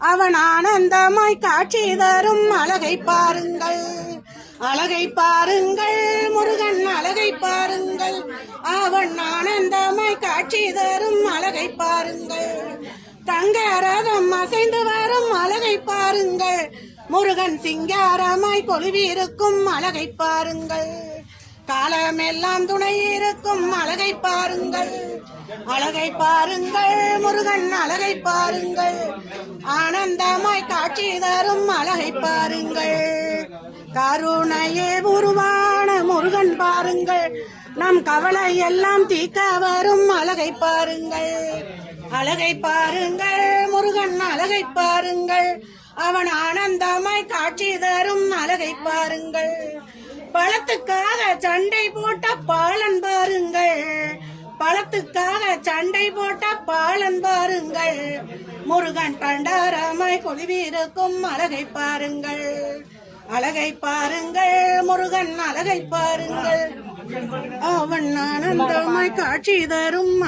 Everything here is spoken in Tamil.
அவன் ஆனந்தமாய் காட்சி தரும் அழகை பாருங்கள், அழகை பாருங்கள், முருகன் அழகை பாருங்கள். அவன் ஆனந்தமாய் காட்சி தரும் அழகை பாருங்கள். தங்க ரதம் அசைந்து வரும் அழகை பாருங்கள். முருகன் சிங்காரமாய் கொலுவிருக்கும் அழகை பாருங்கள். காலமெல்லாம் துணை இருக்கும் அழகை பாருங்கள், அழகை பாருங்கள், முருகன் அழகை பாருங்கள். ஆனந்தமாய் காட்சி தரும் அழகை பாருங்கள். கருணையே உருவான முருகன் பாருங்கள். நம் கவலை எல்லாம் தீர்க்க வரும் அழகை பாருங்கள், அழகை பாருங்கள், முருகன் அழகை பாருங்கள். அவன் ஆனந்தமாய் காட்சி தரும் அழகை பாருங்கள். பழத்துக்காக சண்டை போட்ட பாலன் பாருங்கள், பழத்துக்காக சண்டை போட்ட பாலன் பாருங்கள். முருகன் பண்டாரமாய் கொலுவிருக்கும் அழகை பாருங்கள், அழகை பாருங்கள், முருகன் அழகை பாருங்கள். அவன் ஆனந்தமாய் காட்சி தரும்